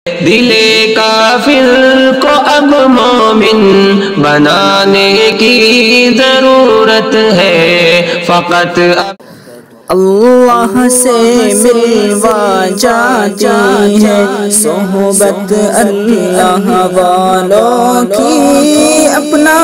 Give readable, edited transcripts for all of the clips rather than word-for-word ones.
دلے کافر کو اب مومن بنانے کی ضرورت ہے فقط اللہ سے ملوا جاتی ہے صحبت اللہ والوں کی اپنا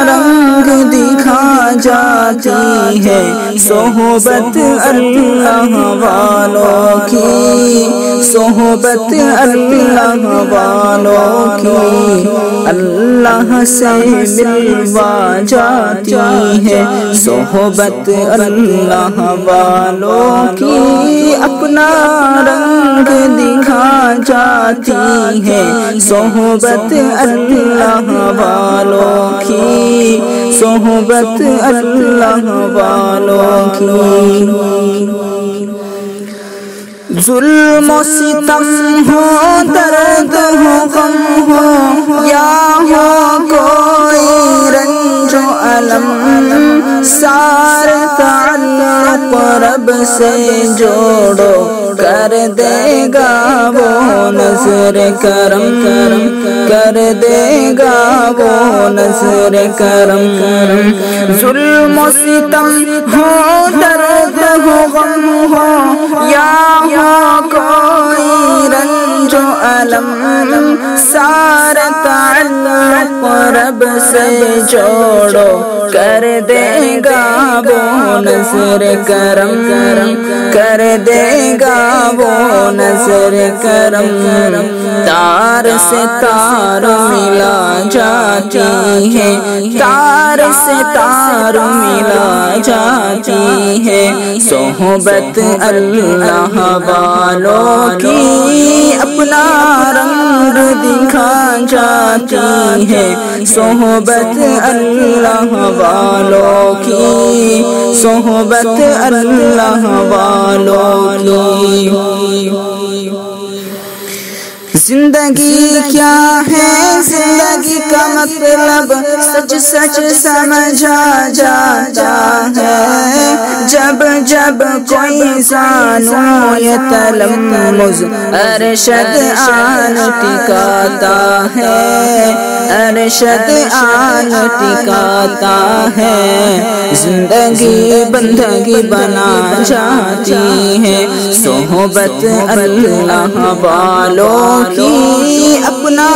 رنگ دکھا جاتی ہے صحبت اللہ والوں کی صحبت اللہ والوں کی اللہ سے ملوا جاتی ہے صحبت اللہ والوں کی اپنا رنگ دکھا جاتی ہے صحبت اللہ والوں کی صحبت اللہ والوں کی ظلم و ستم ہو درد ہو غم ہو یا ہو کوئی رنج و الم سار تعلق رب سے جوڑو کر دے گا وہ نظر کرم کر دے گا وہ نظر کرم ظلم و ستم ہو درد ہو غم ہو یا کوئی رنج و الم سار تعلق رب سے جوڑو کر دے گا وہ نظر کرم کر دے گا وہ نظر کرم تار سے تار ملا جاتی ہے تار سے تار ملا جاتی ہے صحبت اللہ والوں کی اپنا رنگ دکھا جاتی ہے صحبت اللہ والوں کی صحبت اللہ والوں کی زندگی کیا ہے زندگی کا مطلب سچ سچ سمجھا جاتا ہے جب جب کوئی زانو یا تلمذ ارشد آن ٹکاتا ہے ارشد آن ٹکاتا ہے زندگی بندگی بنا جاتی ہے صحبت اللہ والوں کی اپنا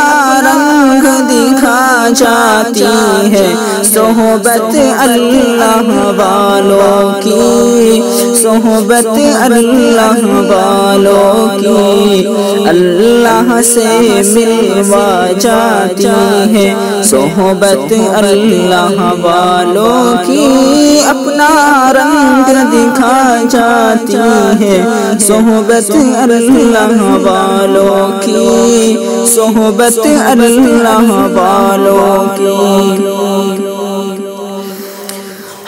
رنگ دکھا جاتی ہے صحبت اللہ والوں کی صحبت اللہ والوں کی اللہ سے ملوا جاتی ہے صحبت اللہ والوں کی اپنا رنگ دکھا جاتی ہے صحبت اللہ والوں کی صحبت اللہ والوں کی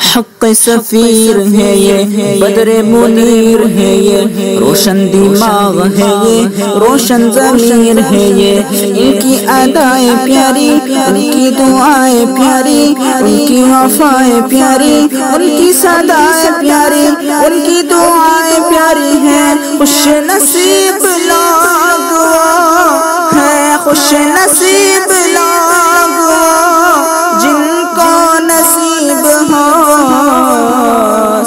حق سفیر ہے یہ بدر منیر ہے یہ روشن دماغ ہے یہ روشن ضمیر ہے یہ ان کی ادائیں پیاری ان کی دعائیں پیاری ان کی وفائیں پیاری ان کی صدائیں پیاری ان کی دعائیں پیاری ہیں خوش نصیب لوگ ہے خوش نصیب لوگ جن کو نصیب ہو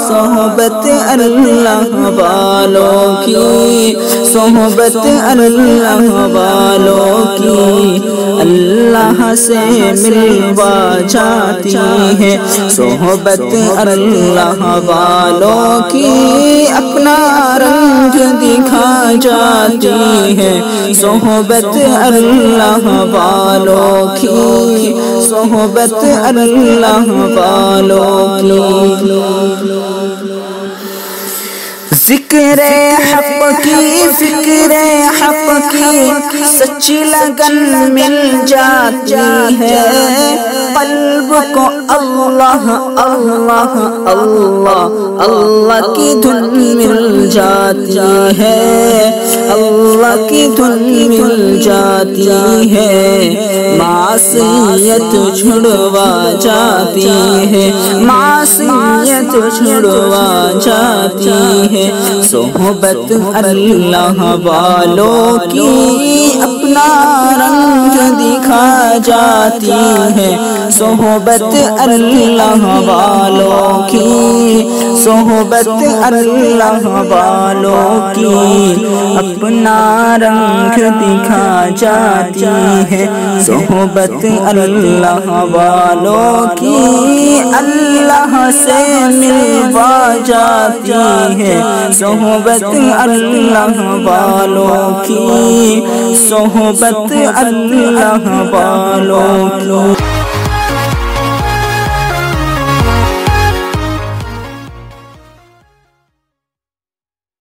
صحبت اللہ والوں کی صحبت اللہ والوں کی اللہ سے ملوا جاتی ہے صحبت اللہ والوں کی اپنا رنگ دکھا جاتی ہے صحبت اللہ والوں کی صحبت اللہ والوں کی ذکر حق کی فکر حق کی سچی لگن مل جاتی ہے قلب کو اللہ اللہ اللہ اللہ کی دھن مل جاتی ہے اللہ کی دھن مل جاتی ہے معصیت چھڑوا جاتی ہے معصیت چھڑوا جاتی ہے صحبت اللہ والوں کی جاتی ہے صحبت اللہ والوں کی، صحبت اللہ والوں کی اپنا رنگ دکھا جاتی ہے صحبت اللہ والوں کی، اللہ سے ملوا جاتی ہے صحبت اللہ والوں کی، صحبت اللہ والوں کی۔